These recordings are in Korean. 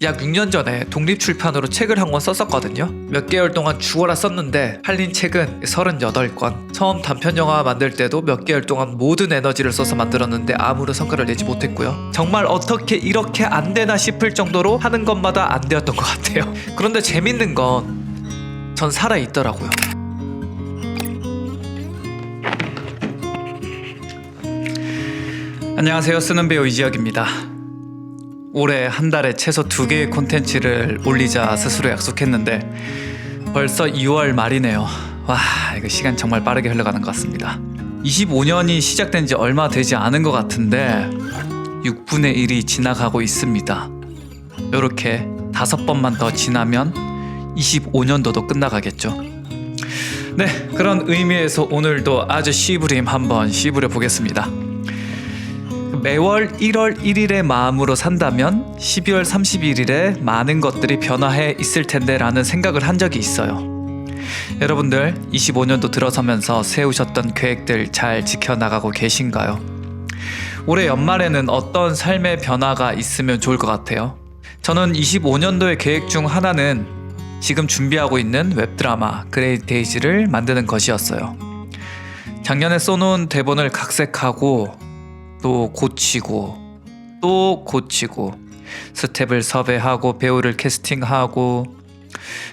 약 6년 전에 독립출판으로 책을 한 권 썼었거든요. 몇 개월 동안 죽어라 썼는데 팔린 책은 38권. 처음 단편영화 만들 때도 몇 개월 동안 모든 에너지를 써서 만들었는데 아무런 성과를 내지 못했고요. 정말 어떻게 이렇게 안 되나 싶을 정도로 하는 것마다 안 되었던 것 같아요. 그런데 재밌는 건 전 살아있더라고요. 안녕하세요. 쓰는 배우 이지혁입니다. 올해 한 달에 최소 2개의 콘텐츠를 올리자 스스로 약속했는데 벌써 2월 말이네요. 와, 이거 시간 정말 빠르게 흘러가는 것 같습니다. 25년이 시작된 지 얼마 되지 않은 것 같은데 6분의 1이 지나가고 있습니다. 이렇게 5번만 더 지나면 25년도도 끝나가겠죠. 네, 그런 의미에서 오늘도 아주 씨부림 한번 씨부려 보겠습니다. 매월 1월 1일의 마음으로 산다면 12월 31일에 많은 것들이 변화해 있을 텐데 라는 생각을 한 적이 있어요. 여러분들 25년도 들어서면서 세우셨던 계획들 잘 지켜나가고 계신가요? 올해 연말에는 어떤 삶의 변화가 있으면 좋을 것 같아요? 저는 25년도의 계획 중 하나는 지금 준비하고 있는 웹드라마 그레이트 데이즈를 만드는 것이었어요. 작년에 써놓은 대본을 각색하고 또 고치고 또 고치고 스텝을 섭외하고 배우를 캐스팅하고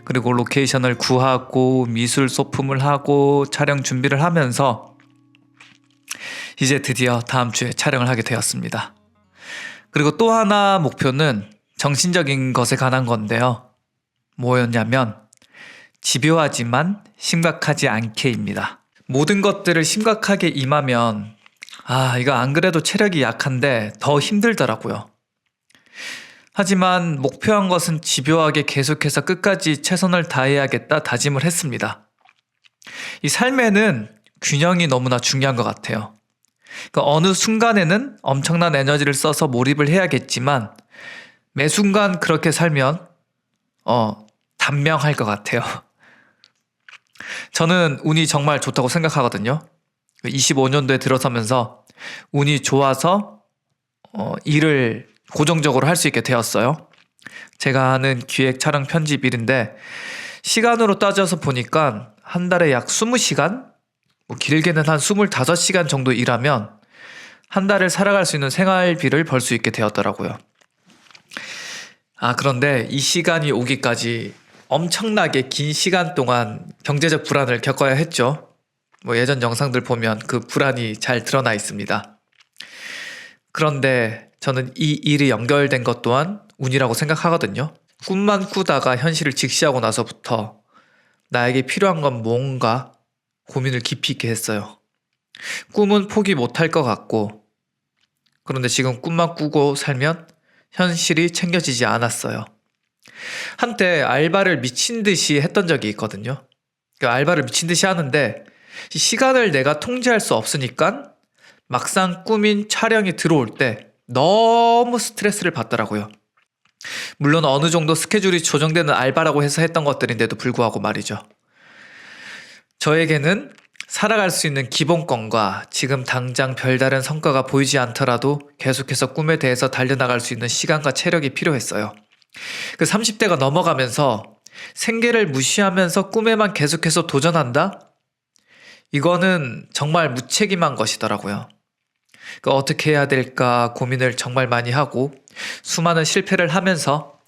그리고 로케이션을 구하고 미술 소품을 하고 촬영 준비를 하면서 이제 드디어 다음 주에 촬영을 하게 되었습니다. 그리고 또 하나 목표는 정신적인 것에 관한 건데요. 뭐였냐면 집요하지만 심각하지 않게입니다. 모든 것들을 심각하게 임하면 이거 안 그래도 체력이 약한데 더 힘들더라고요. 하지만 목표한 것은 집요하게 계속해서 끝까지 최선을 다해야겠다 다짐을 했습니다. 이 삶에는 균형이 너무나 중요한 것 같아요. 그러니까 어느 순간에는 엄청난 에너지를 써서 몰입을 해야겠지만 매 순간 그렇게 살면 단명할 것 같아요. 저는 운이 정말 좋다고 생각하거든요. 25년도에 들어서면서 운이 좋아서 일을 고정적으로 할 수 있게 되었어요. 제가 하는 기획 촬영 편집 일인데 시간으로 따져서 보니까 한 달에 약 20시간? 길게는 한 25시간 정도 일하면 한 달을 살아갈 수 있는 생활비를 벌 수 있게 되었더라고요. 그런데 이 시간이 오기까지 엄청나게 긴 시간 동안 경제적 불안을 겪어야 했죠. 예전 영상들 보면 그 불안이 잘 드러나 있습니다. 그런데 저는 이 일이 연결된 것 또한 운이라고 생각하거든요. 꿈만 꾸다가 현실을 직시하고 나서부터 나에게 필요한 건 뭔가 고민을 깊이 있게 했어요. 꿈은 포기 못할 것 같고 그런데 지금 꿈만 꾸고 살면 현실이 챙겨지지 않았어요. 한때 알바를 미친 듯이 했던 적이 있거든요. 알바를 미친 듯이 하는데 시간을 내가 통제할 수 없으니까 막상 꾸민 촬영이 들어올 때 너무 스트레스를 받더라고요. 물론 어느 정도 스케줄이 조정되는 알바라고 해서 했던 것들인데도 불구하고 말이죠. 저에게는 살아갈 수 있는 기본권과 지금 당장 별다른 성과가 보이지 않더라도 계속해서 꿈에 대해서 달려나갈 수 있는 시간과 체력이 필요했어요. 그 30대가 넘어가면서 생계를 무시하면서 꿈에만 계속해서 도전한다? 이거는 정말 무책임한 것이더라고요. 어떻게 해야 될까 고민을 정말 많이 하고 수많은 실패를 하면서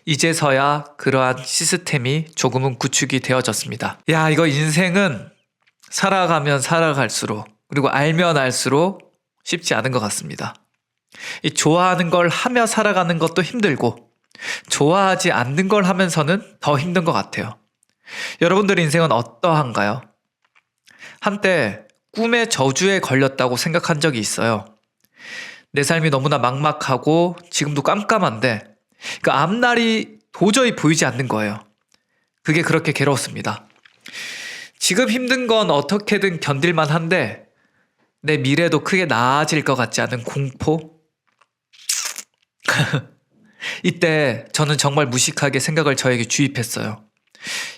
이제서야 그러한 시스템이 조금은 구축이 되어졌습니다. 이거 인생은 살아가면 살아갈수록 그리고 알면 알수록 쉽지 않은 것 같습니다. 이 좋아하는 걸 하며 살아가는 것도 힘들고 좋아하지 않는 걸 하면서는 더 힘든 것 같아요. 여러분들의 인생은 어떠한가요? 한때 꿈의 저주에 걸렸다고 생각한 적이 있어요. 내 삶이 너무나 막막하고 지금도 깜깜한데 그 앞날이 도저히 보이지 않는 거예요. 그게 그렇게 괴로웠습니다. 지금 힘든 건 어떻게든 견딜만 한데 내 미래도 크게 나아질 것 같지 않은 공포? 이때 저는 정말 무식하게 생각을 저에게 주입했어요.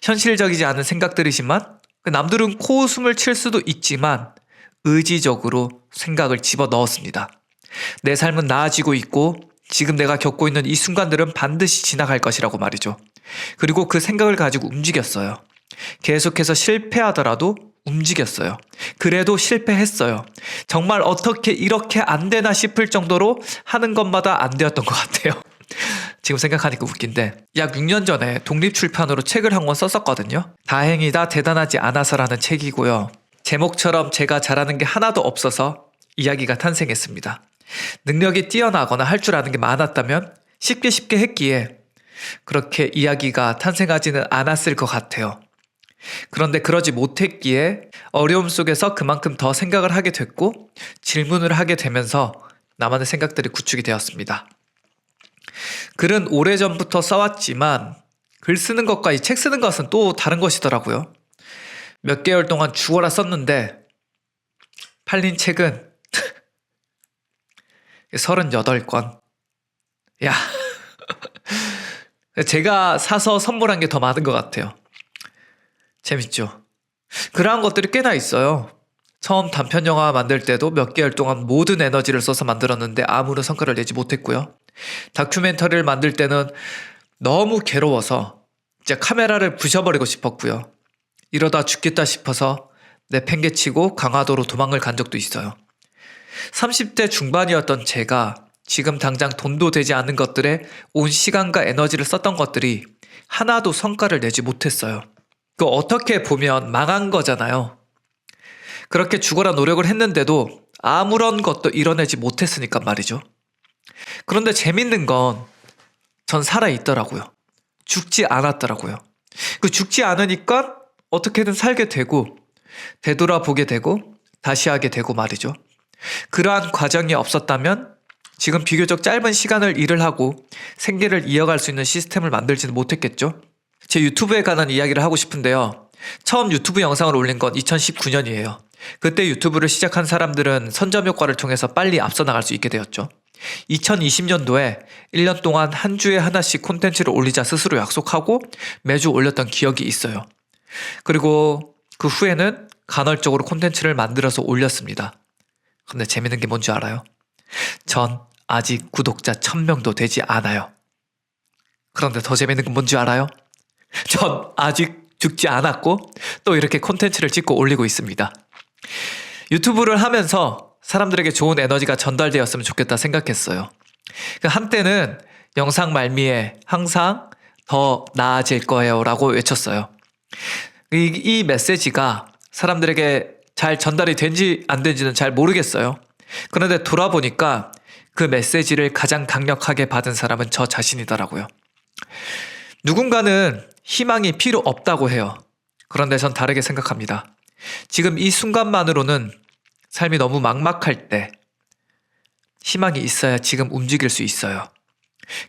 현실적이지 않은 생각들이지만 남들은 코웃음을 칠 수도 있지만 의지적으로 생각을 집어넣었습니다. 내 삶은 나아지고 있고 지금 내가 겪고 있는 이 순간들은 반드시 지나갈 것이라고 말이죠. 그리고 그 생각을 가지고 움직였어요. 계속해서 실패하더라도 움직였어요. 그래도 실패했어요. 정말 어떻게 이렇게 안 되나 싶을 정도로 하는 것마다 안 되었던 것 같아요. 지금 생각하니까 웃긴데 약 6년 전에 독립출판으로 책을 한 권 썼었거든요. 다행이다 대단하지 않아서라는 책이고요. 제목처럼 제가 잘하는 게 하나도 없어서 이야기가 탄생했습니다. 능력이 뛰어나거나 할 줄 아는 게 많았다면 쉽게 했기에 그렇게 이야기가 탄생하지는 않았을 것 같아요. 그런데 그러지 못했기에 어려움 속에서 그만큼 더 생각을 하게 됐고 질문을 하게 되면서 나만의 생각들이 구축이 되었습니다. 글은 오래전부터 써왔지만 글 쓰는 것과 이 책 쓰는 것은 또 다른 것이더라고요. 몇 개월 동안 죽어라 썼는데 팔린 책은 38권. 야, 제가 사서 선물한 게 더 많은 것 같아요. 재밌죠? 그러한 것들이 꽤나 있어요. 처음 단편 영화 만들 때도 몇 개월 동안 모든 에너지를 써서 만들었는데 아무런 성과를 내지 못했고요. 다큐멘터리를 만들 때는 너무 괴로워서 이제 카메라를 부셔버리고 싶었고요. 이러다 죽겠다 싶어서 내팽개치고 강화도로 도망을 간 적도 있어요. 30대 중반이었던 제가 지금 당장 돈도 되지 않는 것들에 온 시간과 에너지를 썼던 것들이 하나도 성과를 내지 못했어요. 그 어떻게 보면 망한 거잖아요. 그렇게 죽어라 노력을 했는데도 아무런 것도 이뤄내지 못했으니까 말이죠. 그런데 재밌는 건 전 살아있더라고요. 죽지 않았더라고요. 그 죽지 않으니까 어떻게든 살게 되고 되돌아보게 되고 다시 하게 되고 말이죠. 그러한 과정이 없었다면 지금 비교적 짧은 시간을 일을 하고 생계를 이어갈 수 있는 시스템을 만들지는 못했겠죠. 제 유튜브에 관한 이야기를 하고 싶은데요. 처음 유튜브 영상을 올린 건 2019년이에요. 그때 유튜브를 시작한 사람들은 선점 효과를 통해서 빨리 앞서 나갈 수 있게 되었죠. 2020년도에 1년 동안 한 주에 하나씩 콘텐츠를 올리자 스스로 약속하고 매주 올렸던 기억이 있어요. 그리고 그 후에는 간헐적으로 콘텐츠를 만들어서 올렸습니다. 근데 재밌는 게 뭔지 알아요? 전 아직 구독자 1000명도 되지 않아요. 그런데 더 재밌는 건 뭔지 알아요? 전 아직 죽지 않았고 또 이렇게 콘텐츠를 찍고 올리고 있습니다. 유튜브를 하면서 사람들에게 좋은 에너지가 전달되었으면 좋겠다 생각했어요. 한때는 영상 말미에 항상 더 나아질 거예요 라고 외쳤어요. 이 메시지가 사람들에게 잘 전달이 된지 안 된지는 잘 모르겠어요. 그런데 돌아보니까 그 메시지를 가장 강력하게 받은 사람은 저 자신이더라고요. 누군가는 희망이 필요 없다고 해요. 그런데 전 다르게 생각합니다. 지금 이 순간만으로는 삶이 너무 막막할 때 희망이 있어야 지금 움직일 수 있어요.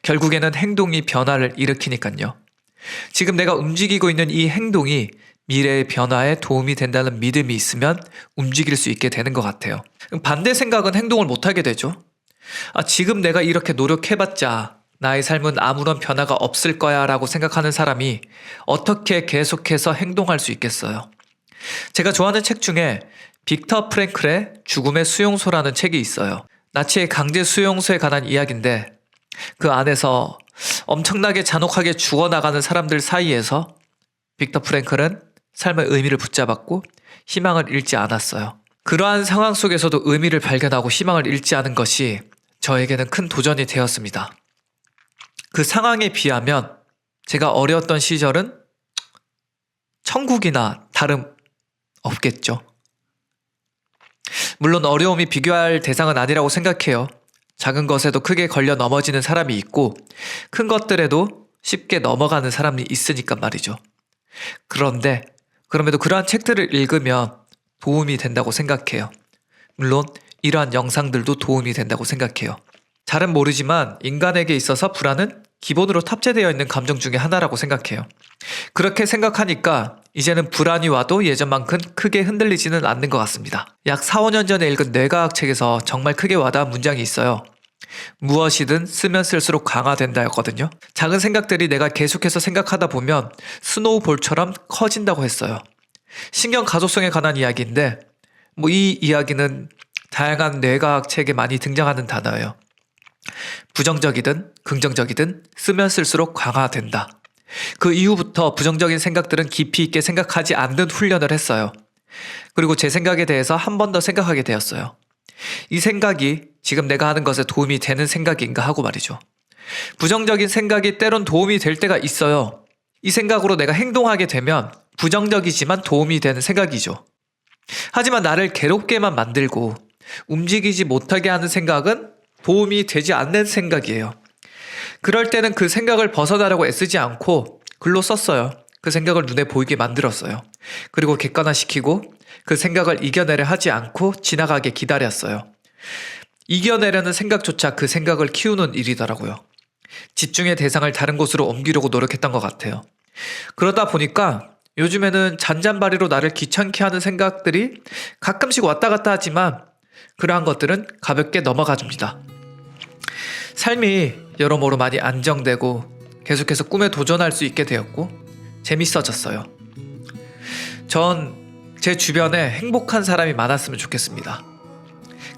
결국에는 행동이 변화를 일으키니까요. 지금 내가 움직이고 있는 이 행동이 미래의 변화에 도움이 된다는 믿음이 있으면 움직일 수 있게 되는 것 같아요. 반대 생각은 행동을 못하게 되죠. 지금 내가 이렇게 노력해봤자 나의 삶은 아무런 변화가 없을 거야 라고 생각하는 사람이 어떻게 계속해서 행동할 수 있겠어요. 제가 좋아하는 책 중에 빅터 프랭클의 죽음의 수용소라는 책이 있어요. 나치의 강제 수용소에 관한 이야기인데 그 안에서 엄청나게 잔혹하게 죽어나가는 사람들 사이에서 빅터 프랭클은 삶의 의미를 붙잡았고 희망을 잃지 않았어요. 그러한 상황 속에서도 의미를 발견하고 희망을 잃지 않은 것이 저에게는 큰 도전이 되었습니다. 그 상황에 비하면 제가 어려웠던 시절은 천국이나 다름 없겠죠. 물론 어려움이 비교할 대상은 아니라고 생각해요. 작은 것에도 크게 걸려 넘어지는 사람이 있고 큰 것들에도 쉽게 넘어가는 사람이 있으니까 말이죠. 그런데 그럼에도 그러한 책들을 읽으면 도움이 된다고 생각해요. 물론 이러한 영상들도 도움이 된다고 생각해요. 잘은 모르지만 인간에게 있어서 불안은 기본으로 탑재되어 있는 감정 중에 하나라고 생각해요. 그렇게 생각하니까 이제는 불안이 와도 예전만큼 크게 흔들리지는 않는 것 같습니다. 약 4, 5년 전에 읽은 뇌과학 책에서 정말 크게 와닿은 문장이 있어요. 무엇이든 쓰면 쓸수록 강화된다였거든요. 작은 생각들이 내가 계속해서 생각하다 보면 스노우볼처럼 커진다고 했어요. 신경 가소성에 관한 이야기인데 이 이야기는 다양한 뇌과학 책에 많이 등장하는 단어예요. 부정적이든 긍정적이든 쓰면 쓸수록 강화된다. 그 이후부터 부정적인 생각들은 깊이 있게 생각하지 않는 훈련을 했어요. 그리고 제 생각에 대해서 한 번 더 생각하게 되었어요. 이 생각이 지금 내가 하는 것에 도움이 되는 생각인가 하고 말이죠. 부정적인 생각이 때론 도움이 될 때가 있어요. 이 생각으로 내가 행동하게 되면 부정적이지만 도움이 되는 생각이죠. 하지만 나를 괴롭게만 만들고 움직이지 못하게 하는 생각은 도움이 되지 않는 생각이에요. 그럴 때는 그 생각을 벗어나려고 애쓰지 않고 글로 썼어요. 그 생각을 눈에 보이게 만들었어요. 그리고 객관화시키고 그 생각을 이겨내려 하지 않고 지나가게 기다렸어요. 이겨내려는 생각조차 그 생각을 키우는 일이더라고요. 집중의 대상을 다른 곳으로 옮기려고 노력했던 것 같아요. 그러다 보니까 요즘에는 잔잔바리로 나를 귀찮게 하는 생각들이 가끔씩 왔다 갔다 하지만 그러한 것들은 가볍게 넘어가 줍니다. 삶이 여러모로 많이 안정되고 계속해서 꿈에 도전할 수 있게 되었고 재밌어졌어요. 전 제 주변에 행복한 사람이 많았으면 좋겠습니다.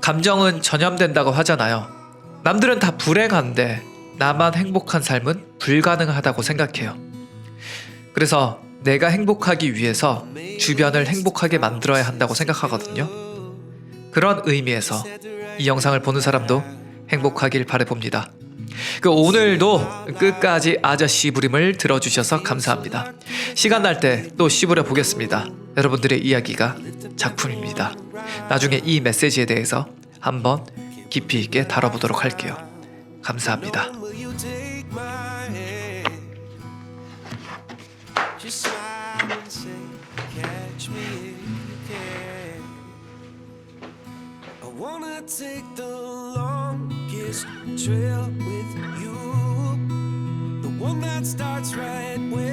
감정은 전염된다고 하잖아요. 남들은 다 불행한데 나만 행복한 삶은 불가능하다고 생각해요. 그래서 내가 행복하기 위해서 주변을 행복하게 만들어야 한다고 생각하거든요. 그런 의미에서 이 영상을 보는 사람도 행복하길 바라봅니다. 오늘도 끝까지 아저씨 부림을 들어주셔서 감사합니다. 시간 날 때 또 씹으려 보겠습니다. 여러분들의 이야기가 작품입니다. 나중에 이 메시지에 대해서 한번 깊이 있게 다뤄보도록 할게요. 감사합니다. Trail with you, the one that starts right when